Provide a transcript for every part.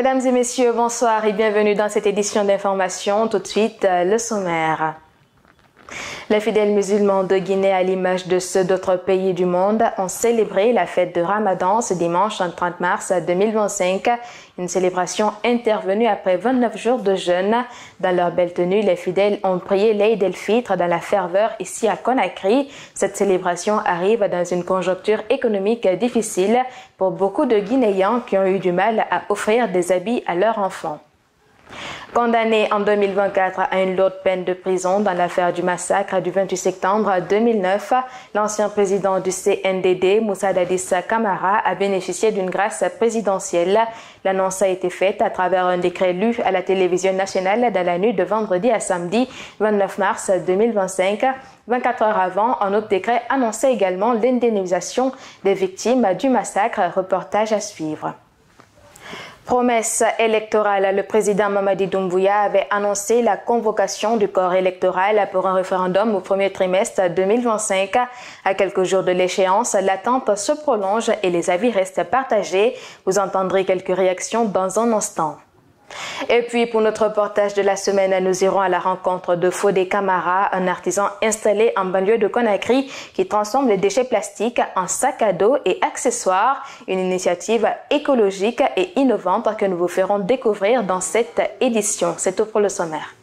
Mesdames et messieurs, bonsoir et bienvenue dans cette édition d'information. Tout de suite, le sommaire. Les fidèles musulmans de Guinée, à l'image de ceux d'autres pays du monde, ont célébré la fête de Ramadan ce dimanche 30 mars 2025. Une célébration intervenue après 29 jours de jeûne. Dans leur belle tenue, les fidèles ont prié l'Eid el-Fitr dans la ferveur ici à Conakry. Cette célébration arrive dans une conjoncture économique difficile pour beaucoup de Guinéens qui ont eu du mal à offrir des habits à leurs enfants. Condamné en 2024 à une lourde peine de prison dans l'affaire du massacre du 28 septembre 2009, l'ancien président du CNDD, Moussa Dadis Camara, a bénéficié d'une grâce présidentielle. L'annonce a été faite à travers un décret lu à la télévision nationale dans la nuit de vendredi à samedi 29 mars 2025. 24 heures avant, un autre décret annonçait également l'indemnisation des victimes du massacre. Reportage à suivre. Promesse électorale, le président Mamadi Doumbouya avait annoncé la convocation du corps électoral pour un référendum au premier trimestre 2025. À quelques jours de l'échéance, l'attente se prolonge et les avis restent partagés. Vous entendrez quelques réactions dans un instant. Et puis pour notre reportage de la semaine, nous irons à la rencontre de Fodé Camara, un artisan installé en banlieue de Conakry qui transforme les déchets plastiques en sacs à dos et accessoires. Une initiative écologique et innovante que nous vous ferons découvrir dans cette édition. C'est tout pour le sommaire.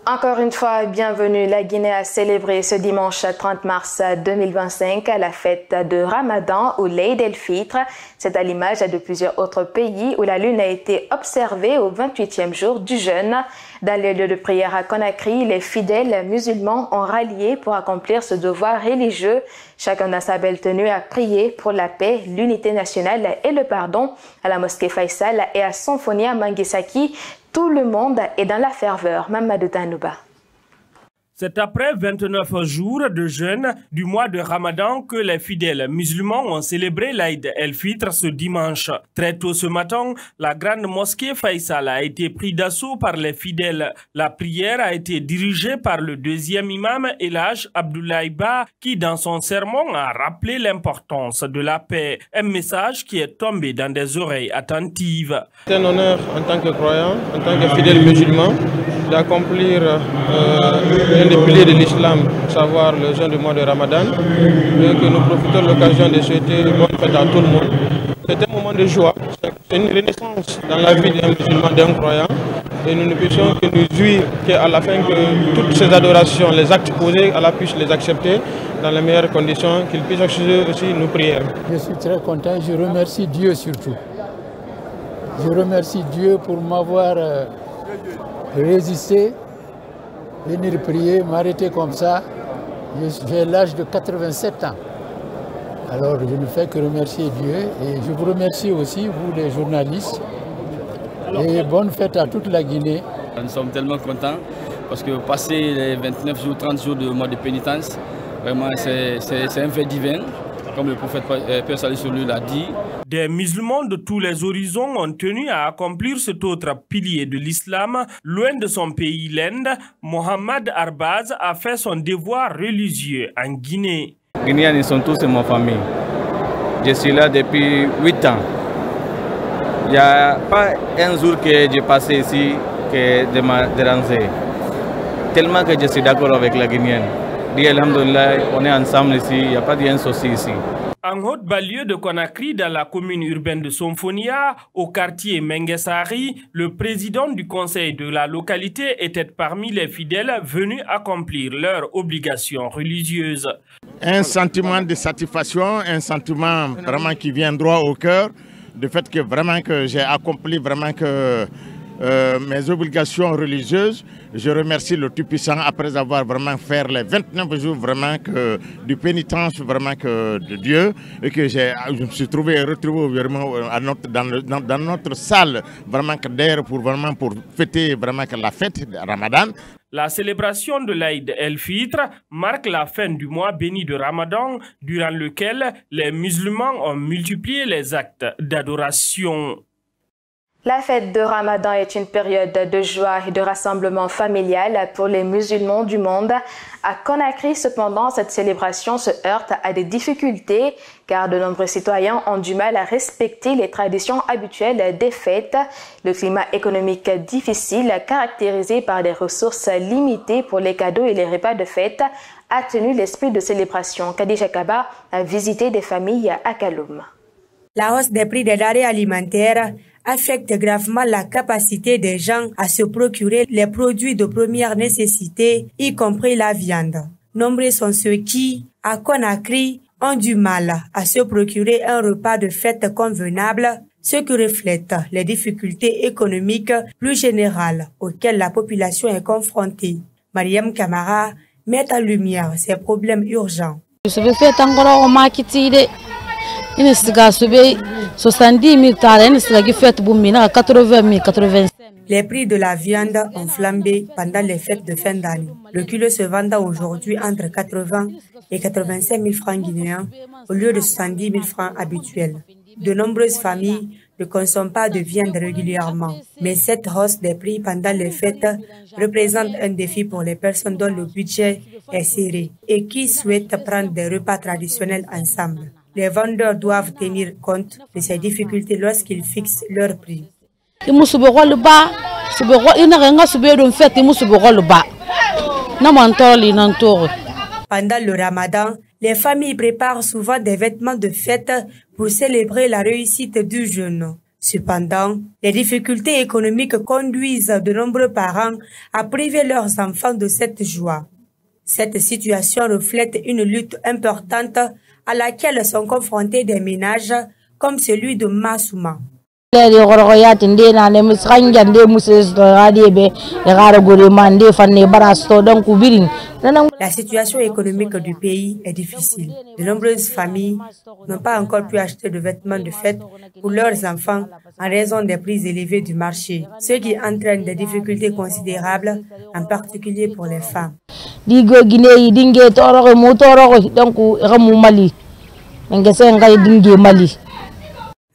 Encore une fois, bienvenue. La Guinée a célébré ce dimanche 30 mars 2025 la fête de Ramadan ou l'Eid el-Fitr. C'est à l'image de plusieurs autres pays où la lune a été observée au 28e jour du jeûne. Dans les lieux de prière à Conakry, les fidèles musulmans ont rallié pour accomplir ce devoir religieux. Chacun dans sa belle tenue a prié pour la paix, l'unité nationale et le pardon. À la mosquée Faisal et à Sonfonia Manguisaki, tout le monde est dans la ferveur. Mamadou Tanouba. C'est après 29 jours de jeûne du mois de Ramadan que les fidèles musulmans ont célébré l'Aïd el-Fitr ce dimanche. Très tôt ce matin, la grande mosquée Faisal a été prise d'assaut par les fidèles. La prière a été dirigée par le deuxième imam Elhaj Abdoulaye Ba qui, dans son sermon, a rappelé l'importance de la paix. Un message qui est tombé dans des oreilles attentives. C'est un honneur en tant que croyant, en tant que fidèle musulman, d'accomplir un des piliers de l'islam, à savoir le jeûne du mois de Ramadan, et que nous profitons de l'occasion de souhaiter une bonne fête à tout le monde. C'est un moment de joie, c'est une renaissance dans la vie d'un musulman, d'un croyant, et nous ne puissions que nous jouir qu'à la fin que toutes ces adorations, les actes posés, Allah puisse les accepter dans les meilleures conditions, qu'il puisse accepter aussi nos prières. Je suis très content, je remercie Dieu surtout. Je remercie Dieu pour m'avoir résister, venir prier, m'arrêter comme ça. J'ai l'âge de 87 ans. Alors je ne fais que remercier Dieu et je vous remercie aussi, vous les journalistes. Et bonne fête à toute la Guinée. Nous sommes tellement contents parce que passer les 29 jours, 30 jours de mois de pénitence, vraiment c'est un fait divin, comme le prophète Père Salut sur lui l'a dit. Des musulmans de tous les horizons ont tenu à accomplir cet autre pilier de l'islam. Loin de son pays, l'Inde, Mohamed Arbaz a fait son devoir religieux en Guinée. Les Guinéens, ils sont tous de ma famille. Je suis là depuis 8 ans. Il n'y a pas un jour que j'ai passé ici que m'a dérangé. Tellement que je suis d'accord avec la Guinéenne. Dis alhamdoulilah, on est ensemble ici, il n'y a pas de souci ici. En haute banlieue de Conakry, dans la commune urbaine de Sonfonia, au quartier Menguesari, le président du conseil de la localité était parmi les fidèles venus accomplir leurs obligations religieuses. Un sentiment de satisfaction, un sentiment vraiment qui vient droit au cœur, du fait que vraiment que j'ai accompli vraiment que mes obligations religieuses. Je remercie le Tout-Puissant après avoir vraiment fait les 29 jours vraiment que du pénitence vraiment que de Dieu et que je me suis retrouvé vraiment dans notre salle vraiment que d'air pour fêter vraiment que la fête de Ramadan. La célébration de l'Aïd el-Fitr marque la fin du mois béni de Ramadan durant lequel les musulmans ont multiplié les actes d'adoration. La fête de Ramadan est une période de joie et de rassemblement familial pour les musulmans du monde. À Conakry, cependant, cette célébration se heurte à des difficultés car de nombreux citoyens ont du mal à respecter les traditions habituelles des fêtes. Le climat économique difficile, caractérisé par des ressources limitées pour les cadeaux et les repas de fête, a tenu l'esprit de célébration. Khadija Kaba a visité des familles à Kaloum. La hausse des prix des denrées alimentaires affecte gravement la capacité des gens à se procurer les produits de première nécessité, y compris la viande. Nombreux sont ceux qui, à Conakry, ont du mal à se procurer un repas de fête convenable, ce qui reflète les difficultés économiques plus générales auxquelles la population est confrontée. Mariam Kamara met en lumière ces problèmes urgents. Les prix de la viande ont flambé pendant les fêtes de fin d'année. Le kilo se vendant aujourd'hui entre 80 et 85 000 francs guinéens au lieu de 70 000 francs habituels. De nombreuses familles ne consomment pas de viande régulièrement, mais cette hausse des prix pendant les fêtes représente un défi pour les personnes dont le budget est serré et qui souhaitent prendre des repas traditionnels ensemble. Les vendeurs doivent tenir compte de ces difficultés lorsqu'ils fixent leurs prix. Pendant le Ramadan, les familles préparent souvent des vêtements de fête pour célébrer la réussite du jeûne. Cependant, les difficultés économiques conduisent de nombreux parents à priver leurs enfants de cette joie. Cette situation reflète une lutte importante à laquelle sont confrontés des ménages comme celui de Massouma. La situation économique du pays est difficile. De nombreuses familles n'ont pas encore pu acheter de vêtements de fête pour leurs enfants en raison des prix élevés du marché, ce qui entraîne des difficultés considérables, en particulier pour les femmes.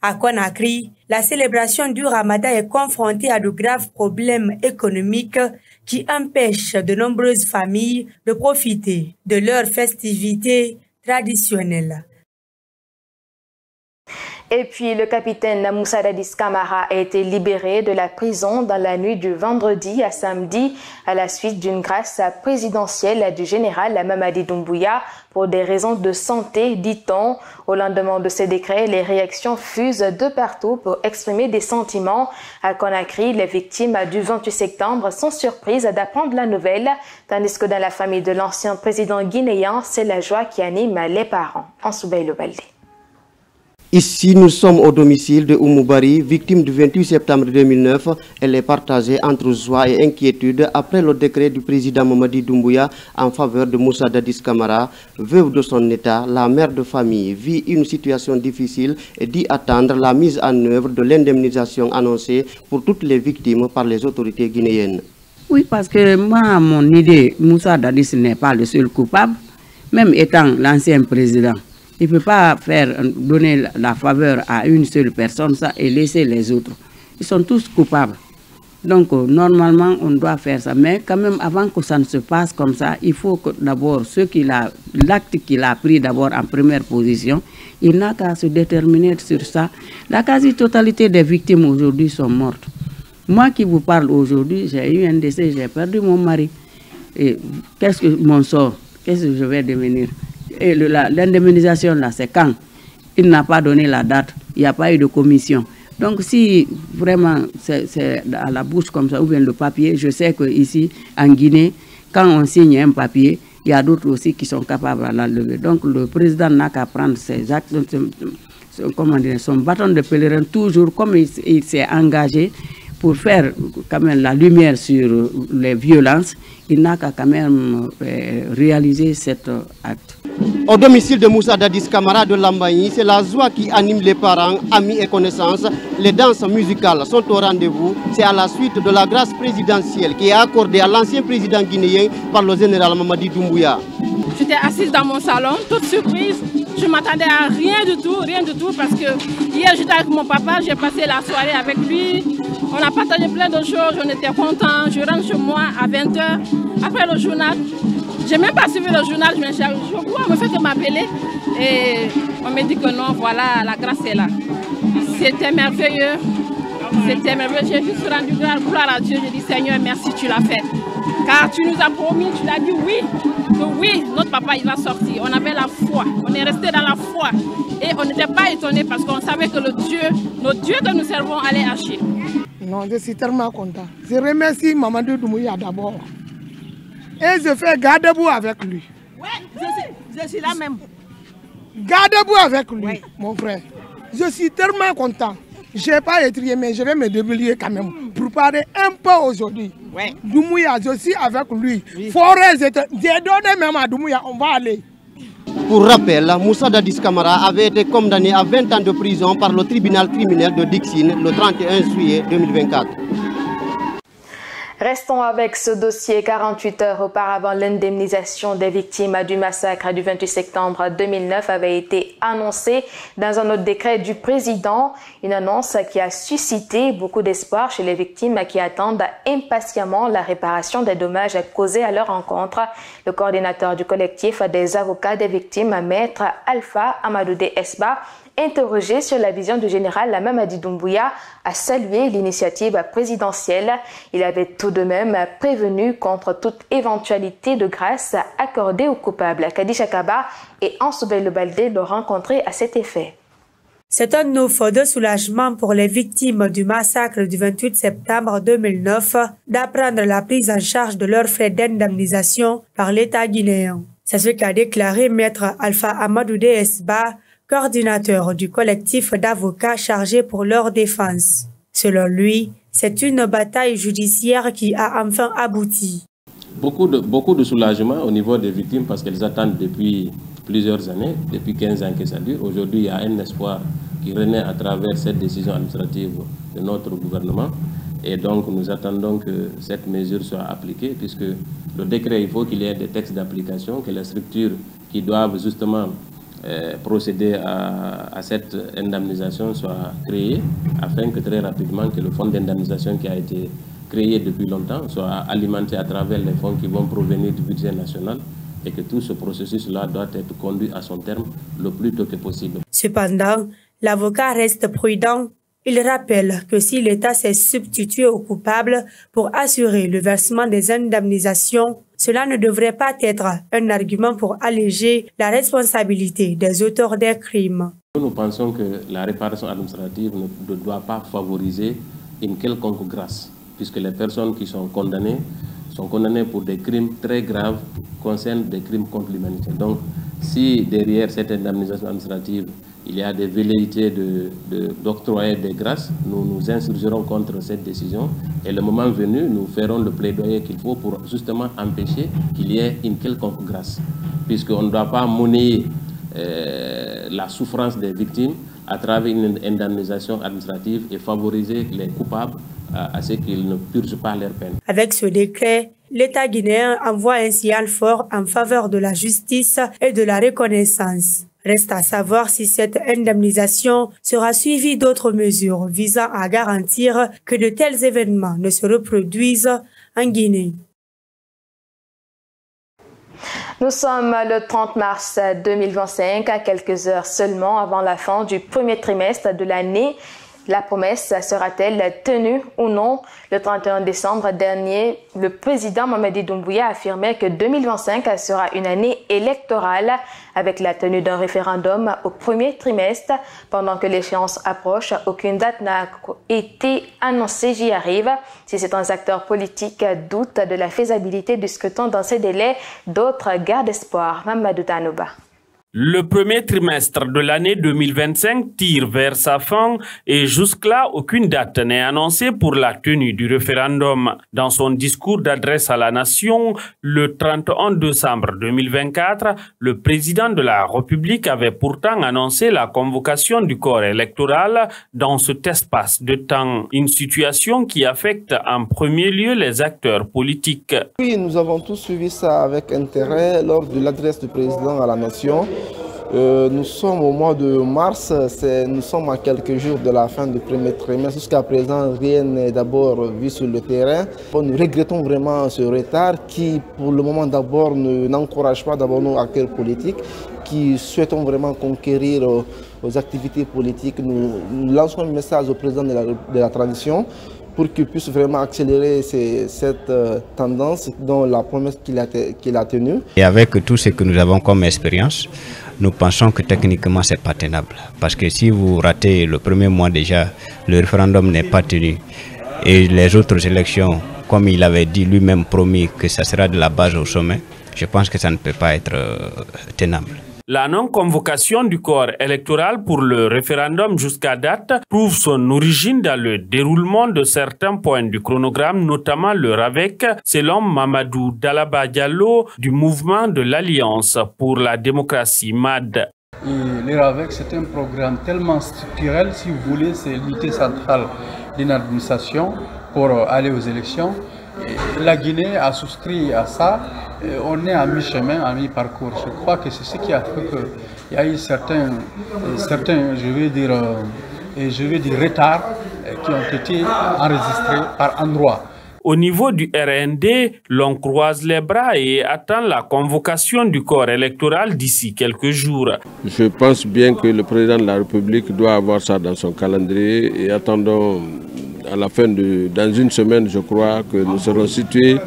À Conakry, la célébration du Ramadan est confrontée à de graves problèmes économiques qui empêchent de nombreuses familles de profiter de leurs festivités traditionnelles. Et puis, le capitaine Moussa Dadis Camara a été libéré de la prison dans la nuit du vendredi à samedi à la suite d'une grâce présidentielle du général Mamadi Doumbouya pour des raisons de santé, dit-on. Au lendemain de ce décret, les réactions fusent de partout pour exprimer des sentiments. À Conakry, les victimes du 28 septembre sont surprises d'apprendre la nouvelle, tandis que dans la famille de l'ancien président guinéen, c'est la joie qui anime les parents. Ansoubaï Lobalde. Ici, nous sommes au domicile de Oumoubari, victime du 28 septembre 2009. Elle est partagée entre joie et inquiétude après le décret du président Mamadi Doumbouya en faveur de Moussa Dadis Camara. Veuve de son état, la mère de famille vit une situation difficile et dit attendre la mise en œuvre de l'indemnisation annoncée pour toutes les victimes par les autorités guinéennes. Oui, parce que moi, à mon idée, Moussa Dadis n'est pas le seul coupable, même étant l'ancien président. Il ne peut pas donner la faveur à une seule personne ça, et laisser les autres. Ils sont tous coupables. Donc, normalement, on doit faire ça. Mais quand même, avant que ça ne se passe comme ça, il faut que d'abord, l'acte qu'il a pris d'abord en première position, il n'a qu'à se déterminer sur ça. La quasi-totalité des victimes aujourd'hui sont mortes. Moi qui vous parle aujourd'hui, j'ai eu un décès, j'ai perdu mon mari. Et qu'est-ce que mon sort? Qu'est-ce que je vais devenir? Et l'indemnisation, là, c'est quand il n'a pas donné la date, il n'y a pas eu de commission. Donc, si vraiment c'est à la bouche comme ça, ou bien le papier, je sais qu'ici, en Guinée, quand on signe un papier, il y a d'autres aussi qui sont capables de l'enlever. Donc, le président n'a qu'à prendre ses actes, son bâton de pèlerin, toujours comme il s'est engagé pour faire quand même la lumière sur les violences, il n'a qu'à quand même réaliser cet acte. Au domicile de Moussa Dadis Camara de Lambaye, c'est la joie qui anime les parents, amis et connaissances. Les danses musicales sont au rendez-vous. C'est à la suite de la grâce présidentielle qui est accordée à l'ancien président guinéen par le général Mamadi Doumbouya. J'étais assise dans mon salon, toute surprise. je m'attendais à rien du tout, parce que hier j'étais avec mon papa, j'ai passé la soirée avec lui, on a partagé plein de choses, on était contents, je rentre chez moi à 20 h, après le journal, j'ai même pas suivi le journal, je vois, on me fait que m'appeler, et on me dit que non, voilà, la grâce est là. C'était merveilleux, j'ai juste rendu gloire à Dieu, j'ai dit Seigneur, merci, tu l'as fait. Car tu nous as promis, tu l'as dit oui, que oui, notre papa il va sortir. On avait la foi, on est resté dans la foi. Et on n'était pas étonnés parce qu'on savait que notre Dieu que nous servons allait agir. Non, je suis tellement content. Je remercie Mamadou Doumbouya d'abord. Et je fais garde-boue avec lui. Oui, je suis là même. Garde-boue avec lui, oui. Mon frère. Je suis tellement content. Je n'ai pas étrié, mais je vais me débrouiller quand même pour parler un peu aujourd'hui. Ouais. Doumbouya, je suis avec lui. Oui. Forêt, j'ai donné même à Doumbouya, on va aller. Pour rappel, Moussa Dadis Camara avait été condamné à 20 ans de prison par le tribunal criminel de Dixine le 31 juillet 2024. Restons avec ce dossier. 48 heures auparavant, l'indemnisation des victimes du massacre du 28 septembre 2009 avait été annoncée dans un autre décret du président. Une annonce qui a suscité beaucoup d'espoir chez les victimes qui attendent impatiemment la réparation des dommages causés à leur encontre. Le coordinateur du collectif des avocats des victimes, Maître Alpha Amadoudé Esba, interrogé sur la vision du général Mamadi Doumbouya, a salué l'initiative présidentielle. Il avait tout de même prévenu contre toute éventualité de grâce accordée aux coupables. Kadisha Kaba et Ansoubel Baldé l'ont rencontré à cet effet. C'est un offre de soulagement pour les victimes du massacre du 28 septembre 2009 d'apprendre la prise en charge de leurs frais d'indemnisation par l'État guinéen. C'est ce qu'a déclaré Maître Alpha Amadoudé Esba, coordinateur du collectif d'avocats chargés pour leur défense. Selon lui, c'est une bataille judiciaire qui a enfin abouti. Beaucoup de soulagement au niveau des victimes parce qu'elles attendent depuis plusieurs années, depuis 15 ans que ça dure. Aujourd'hui, il y a un espoir qui renaît à travers cette décision administrative de notre gouvernement. Et donc, nous attendons que cette mesure soit appliquée puisque le décret, il faut qu'il y ait des textes d'application, que les structures qui doivent justement procéder à cette indemnisation soit créée afin que très rapidement que le fonds d'indemnisation qui a été créé depuis longtemps soit alimenté à travers les fonds qui vont provenir du budget national et que tout ce processus-là doit être conduit à son terme le plus tôt que possible. Cependant, l'avocat reste prudent. Il rappelle que si l'État s'est substitué aux coupables pour assurer le versement des indemnisations, cela ne devrait pas être un argument pour alléger la responsabilité des auteurs des crimes. Nous pensons que la réparation administrative ne doit pas favoriser une quelconque grâce, puisque les personnes qui sont condamnées pour des crimes très graves, concernent des crimes contre l'humanité. Donc, si derrière cette indemnisation administrative, il y a des velléités d'octroyer des grâces, nous nous insurgerons contre cette décision et le moment venu, nous ferons le plaidoyer qu'il faut pour justement empêcher qu'il y ait une quelconque grâce, puisqu'on ne doit pas monnayer la souffrance des victimes à travers une indemnisation administrative et favoriser les coupables à ce qu'ils ne purgent pas leur peine. Avec ce décret, l'État guinéen envoie un signal fort en faveur de la justice et de la reconnaissance. Reste à savoir si cette indemnisation sera suivie d'autres mesures visant à garantir que de tels événements ne se reproduisent en Guinée. Nous sommes le 30 mars 2025, à quelques heures seulement avant la fin du premier trimestre de l'année. La promesse sera-t-elle tenue ou non? Le 31 décembre dernier, le président Mamadi Doumbouya affirmait que 2025 sera une année électorale avec la tenue d'un référendum au premier trimestre. Pendant que l'échéance approche, aucune date n'a été annoncée, j'y arrive. Si certains acteurs politiques doutent de la faisabilité du scrutin dans ces délais, d'autres gardent espoir. Mamadou Tanouba. Le premier trimestre de l'année 2025 tire vers sa fin et jusque-là, aucune date n'est annoncée pour la tenue du référendum. Dans son discours d'adresse à la nation, le 31 décembre 2024, le président de la République avait pourtant annoncé la convocation du corps électoral dans cet espace de temps. Une situation qui affecte en premier lieu les acteurs politiques. Oui, nous avons tous suivi ça avec intérêt lors de l'adresse du président à la nation. Nous sommes au mois de mars, nous sommes à quelques jours de la fin du premier trimestre. Jusqu'à présent, rien n'est d'abord vu sur le terrain. Nous regrettons vraiment ce retard qui, pour le moment d'abord, n'encourage pas d'abord nos acteurs politiques qui souhaitons vraiment conquérir aux activités politiques. Nous lançons un message au président de la transition pour qu'il puisse vraiment accélérer cette tendance dont la promesse qu'il a tenue. Et avec tout ce que nous avons comme expérience, nous pensons que techniquement ce n'est pas tenable. Parce que si vous ratez le premier mois déjà, le référendum n'est pas tenu. Et les autres élections, comme il avait dit lui-même promis que ça sera de la base au sommet, je pense que ça ne peut pas être tenable. La non-convocation du corps électoral pour le référendum jusqu'à date prouve son origine dans le déroulement de certains points du chronogramme, notamment le RAVEC, selon Mamadou Dalaba Diallo du mouvement de l'Alliance pour la démocratie MAD. Et le RAVEC, c'est un programme tellement structurel, si vous voulez, c'est l'unité centrale d'une administration pour aller aux élections. Et la Guinée a souscrit à ça. On est à mi-chemin, à mi-parcours. Je crois que c'est ce qui a fait qu'il y a eu certains retards qui ont été enregistrés par endroits. Au niveau du RND, l'on croise les bras et attend la convocation du corps électoral d'ici quelques jours. Je pense bien que le président de la République doit avoir ça dans son calendrier et attendons à la fin dans une semaine, je crois que nous serons situés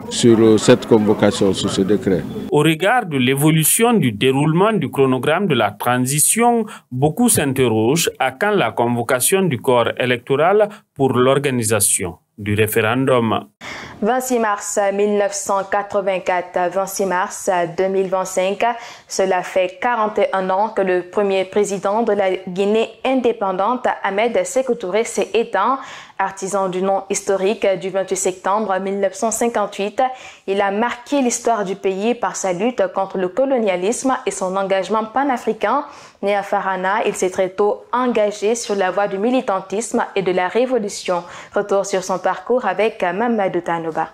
sur cette convocation, sur ce décret. Au regard de l'évolution du déroulement du chronogramme de la transition, beaucoup s'interrogent à quand la convocation du corps électoral pour l'organisation du référendum. 26 mars 1984, 26 mars 2025, cela fait 41 ans que le premier président de la Guinée indépendante, Ahmed Sékou Touré, s'est éteint. Artisan du nom historique du 28 septembre 1958, il a marqué l'histoire du pays par sa lutte contre le colonialisme et son engagement panafricain. Né à Farana, il s'est très tôt engagé sur la voie du militantisme et de la révolution. Retour sur son parcours avec Mamadou Tanoba.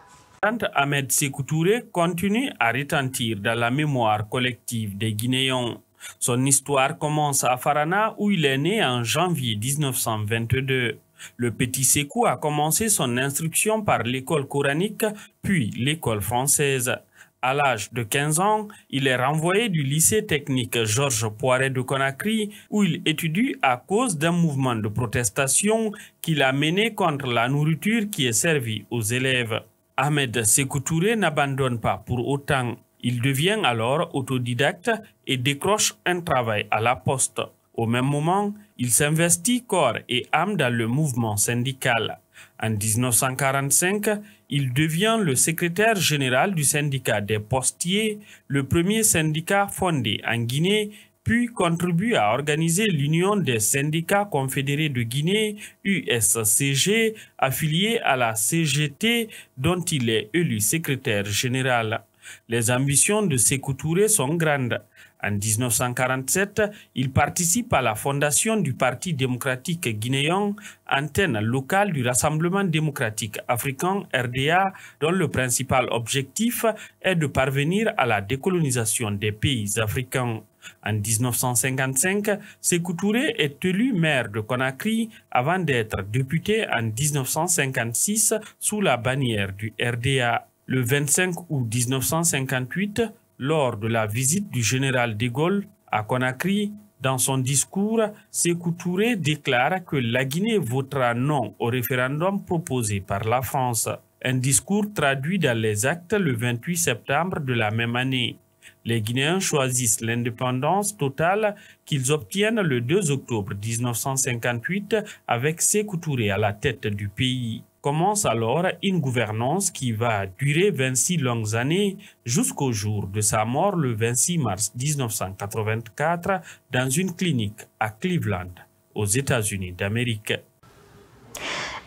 Ahmed Sékou Touré continue à retentir dans la mémoire collective des Guinéens. Son histoire commence à Farana où il est né en janvier 1922. Le petit Sékou a commencé son instruction par l'école coranique, puis l'école française. À l'âge de 15 ans, il est renvoyé du lycée technique Georges Poiret de Conakry où il étudie à cause d'un mouvement de protestation qu'il a mené contre la nourriture qui est servie aux élèves. Ahmed Sékou Touré n'abandonne pas pour autant. Il devient alors autodidacte et décroche un travail à la poste. Au même moment, il s'investit corps et âme dans le mouvement syndical. En 1945, il devient le secrétaire général du syndicat des postiers, le premier syndicat fondé en Guinée, puis contribue à organiser l'Union des syndicats confédérés de Guinée, USCG, affiliée à la CGT, dont il est élu secrétaire général. Les ambitions de Sékou Touré sont grandes. En 1947, il participe à la fondation du Parti démocratique guinéen, antenne locale du Rassemblement démocratique africain RDA, dont le principal objectif est de parvenir à la décolonisation des pays africains. En 1955, Sékou Touré est élu maire de Conakry avant d'être député en 1956 sous la bannière du RDA. Le 25 août 1958, lors de la visite du général de Gaulle à Conakry, dans son discours, Sékou Touré déclare que la Guinée votera non au référendum proposé par la France. Un discours traduit dans les actes le 28 septembre de la même année. Les Guinéens choisissent l'indépendance totale qu'ils obtiennent le 2 octobre 1958 avec Sékou Touré à la tête du pays. Commence alors une gouvernance qui va durer 26 longues années jusqu'au jour de sa mort le 26 mars 1984 dans une clinique à Cleveland, aux États-Unis d'Amérique.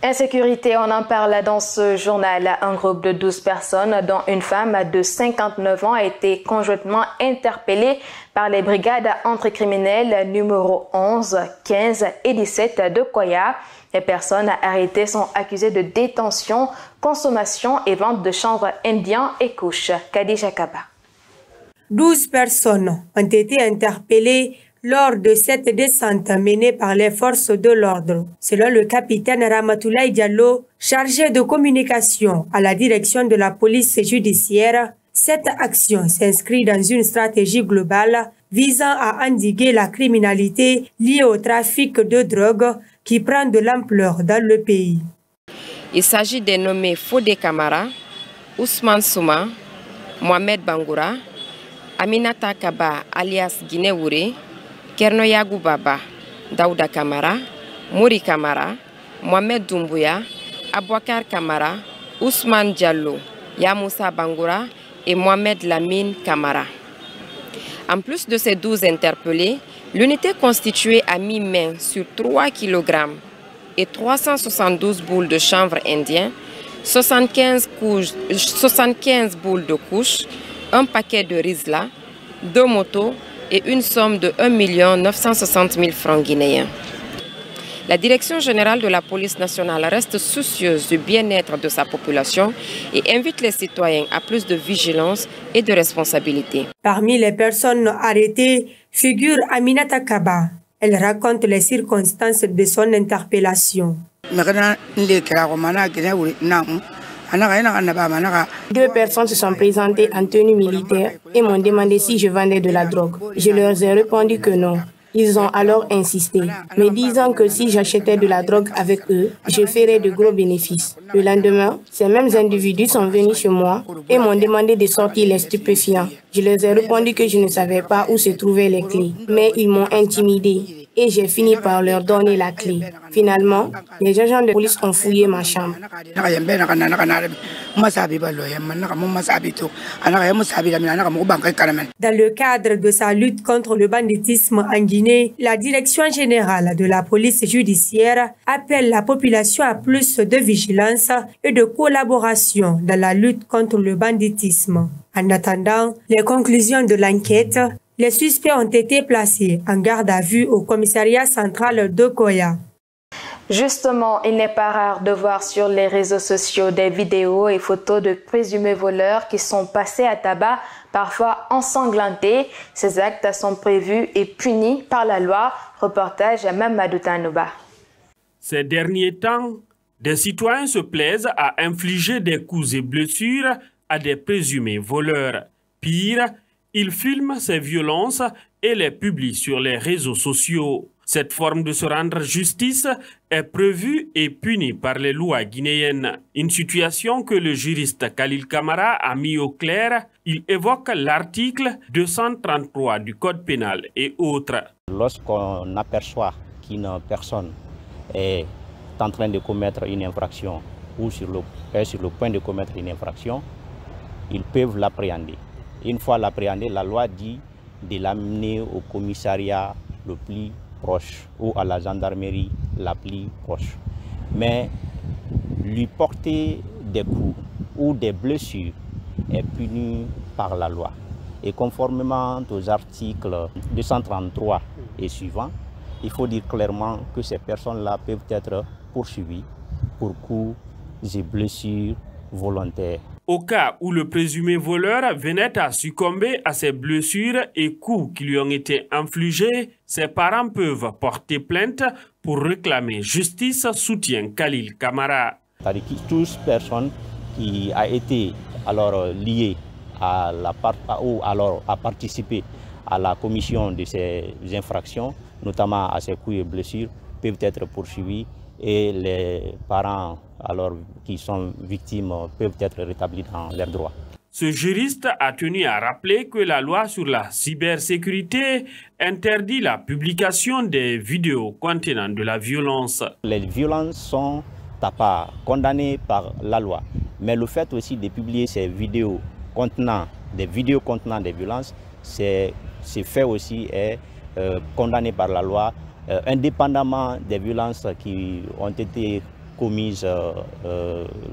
Insécurité, on en parle dans ce journal. Un groupe de 12 personnes, dont une femme de 59 ans, a été conjointement interpellée par les brigades anticriminelles numéro 11, 15 et 17 de Koya. Les personnes arrêtées sont accusées de détention, consommation et vente de chanvre indien et couches. Khadija Kaba. 12 personnes ont été interpellées lors de cette descente menée par les forces de l'ordre. Selon le capitaine Ramatoulaye Diallo, chargé de communication à la direction de la police judiciaire, cette action s'inscrit dans une stratégie globale visant à endiguer la criminalité liée au trafic de drogue qui prend de l'ampleur dans le pays. Il s'agit des nommés Fodé Kamara, Ousmane Souma, Mohamed Bangoura, Aminata Kaba alias Guinéouré, Kernoyagou Baba, Daouda Kamara, Mouri Kamara, Mohamed Doumbouya, Abouakar Kamara, Ousmane Diallo, Yamoussa Bangoura et Mohamed Lamine Kamara. En plus de ces 12 interpellés, l'unité constituée a mis main sur 3 kg et 372 boules de chanvre indien, 75 boules de couche, un paquet de Rizla, 2 motos et une somme de 1 960 000 francs guinéens. La Direction générale de la police nationale reste soucieuse du bien-être de sa population et invite les citoyens à plus de vigilance et de responsabilité. Parmi les personnes arrêtées figure Aminata Kaba. Elle raconte les circonstances de son interpellation. 2 personnes se sont présentées en tenue militaire et m'ont demandé si je vendais de la drogue. Je leur ai répondu que non. Ils ont alors insisté, me disant que si j'achetais de la drogue avec eux, je ferais de gros bénéfices. Le lendemain, ces mêmes individus sont venus chez moi et m'ont demandé de sortir les stupéfiants. Je leur ai répondu que je ne savais pas où se trouvaient les clés, mais ils m'ont intimidé et j'ai fini par leur donner la clé. Finalement, les agents de police ont fouillé ma chambre. Dans le cadre de sa lutte contre le banditisme en Guinée, la Direction générale de la police judiciaire appelle la population à plus de vigilance et de collaboration dans la lutte contre le banditisme. En attendant les conclusions de l'enquête, les suspects ont été placés en garde à vue au commissariat central de Koya. Justement, il n'est pas rare de voir sur les réseaux sociaux des vidéos et photos de présumés voleurs qui sont passés à tabac, parfois ensanglantés. Ces actes sont prévus et punis par la loi. Reportage à Mamadou Tanouba. Ces derniers temps, des citoyens se plaisent à infliger des coups et blessures à des présumés voleurs. Pire, ils filment ces violences et les publient sur les réseaux sociaux. Cette forme de se rendre justice est prévue et punie par les lois guinéennes. Une situation que le juriste Khalil Kamara a mis au clair. Il évoque l'article 233 du Code pénal et autres. Lorsqu'on aperçoit qu'une personne est en train de commettre une infraction ou est sur le point de commettre une infraction, ils peuvent l'appréhender. Une fois l'appréhendé, la loi dit de l'amener au commissariat le plus proche ou à la gendarmerie la plus proche. Mais lui porter des coups ou des blessures est puni par la loi. Et conformément aux articles 233 et suivants, il faut dire clairement que ces personnes-là peuvent être poursuivies pour coups et blessures volontaires. Au cas où le présumé voleur venait à succomber à ces blessures et coups qui lui ont été infligés, ses parents peuvent porter plainte pour réclamer justice, soutient Khalil Kamara. C'est-à-dire que toute personne qui a été liée à à participer à la commission de ces infractions, notamment à ces coups et blessures, peuvent être poursuivis et les parents qui sont victimes peuvent être rétablis dans leurs droits. Ce juriste a tenu à rappeler que la loi sur la cybersécurité interdit la publication des vidéos contenant de la violence. Les violences sont à part condamnées par la loi, mais le fait aussi de publier ces vidéos contenant des violences, c'est fait aussi est condamné par la loi, indépendamment des violences qui ont été commises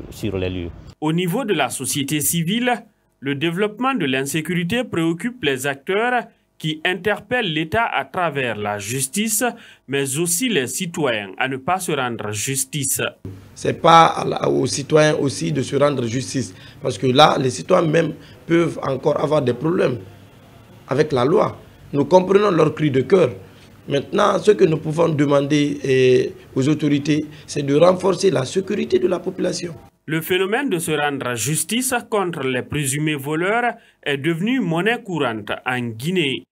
sur les lieux. Au niveau de la société civile, le développement de l'insécurité préoccupe les acteurs qui interpellent l'État à travers la justice, mais aussi les citoyens à ne pas se rendre justice. Ce n'est pas aux citoyens aussi de se rendre justice, parce que là, les citoyens même peuvent encore avoir des problèmes. avec la loi. Nous comprenons leur cri de cœur. Maintenant, ce que nous pouvons demander aux autorités, c'est de renforcer la sécurité de la population. Le phénomène de se rendre justice contre les présumés voleurs est devenu monnaie courante en Guinée.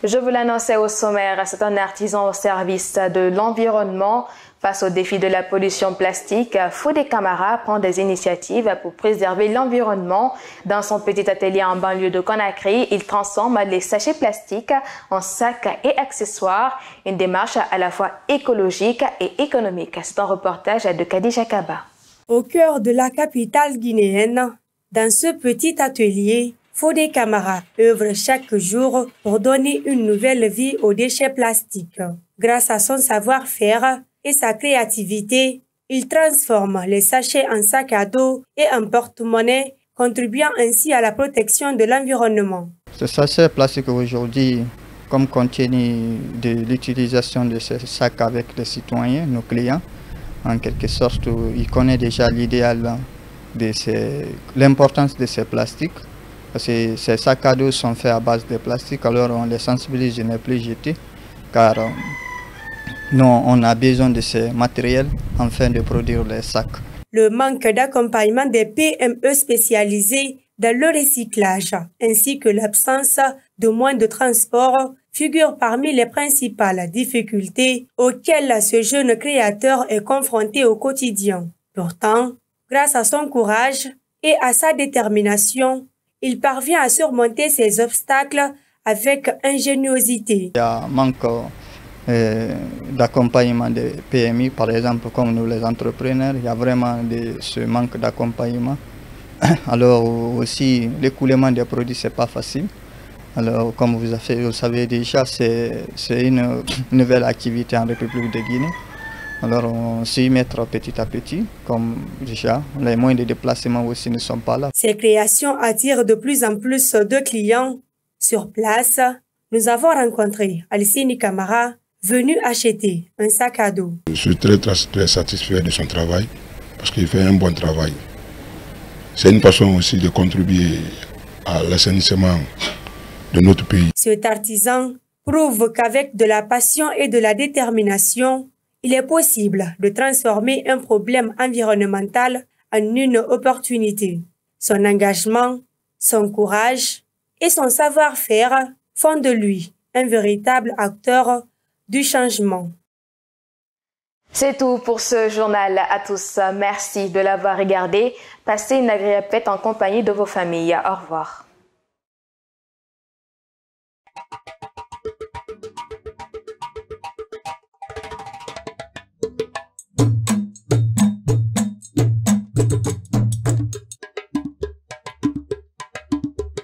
Je vous l'annonçais au sommaire, c'est un artisan au service de l'environnement. Face au défi de la pollution plastique, Fodé Camara prend des initiatives pour préserver l'environnement. Dans son petit atelier en banlieue de Conakry, il transforme les sachets plastiques en sacs et accessoires. Une démarche à la fois écologique et économique. C'est un reportage de Khadija Kaba. Au cœur de la capitale guinéenne, dans ce petit atelier, Fodé Camara œuvre chaque jour pour donner une nouvelle vie aux déchets plastiques. Grâce à son savoir-faire et sa créativité, il transforme les sachets en sacs à dos et en porte-monnaie, contribuant ainsi à la protection de l'environnement. Ce sachet plastique aujourd'hui, comme compte tenu de l'utilisation de ces sacs avec les citoyens, nos clients, en quelque sorte, il connaît déjà l'idéal de l'importance de ces plastiques. Parce que ces sacs à dos sont faits à base de plastique, alors on les sensibilise de ne plus jeter, car nous, on a besoin de ces matériels afin de produire les sacs. Le manque d'accompagnement des PME spécialisés dans le recyclage, ainsi que l'absence de moyens de transport, figurent parmi les principales difficultés auxquelles ce jeune créateur est confronté au quotidien. Pourtant, grâce à son courage et à sa détermination, il parvient à surmonter ces obstacles avec ingéniosité. Il y a un manque d'accompagnement des PMI, par exemple, comme nous les entrepreneurs, il y a vraiment ce manque d'accompagnement. Alors aussi, l'écoulement des produits, ce n'est pas facile. Alors, comme vous savez déjà, c'est une nouvelle activité en République de Guinée. Alors, on s'y mettra petit à petit, comme déjà, les moyens de déplacement aussi ne sont pas là. Ces créations attirent de plus en plus de clients. Sur place, nous avons rencontré Alcini Camara, venu acheter un sac à dos. Je suis très satisfait de son travail, parce qu'il fait un bon travail. C'est une façon aussi de contribuer à l'assainissement de notre pays. Cet artisan prouve qu'avec de la passion et de la détermination, il est possible de transformer un problème environnemental en une opportunité. Son engagement, son courage et son savoir-faire font de lui un véritable acteur du changement. C'est tout pour ce journal à tous. Merci de l'avoir regardé. Passez une agréable fête en compagnie de vos familles. Au revoir.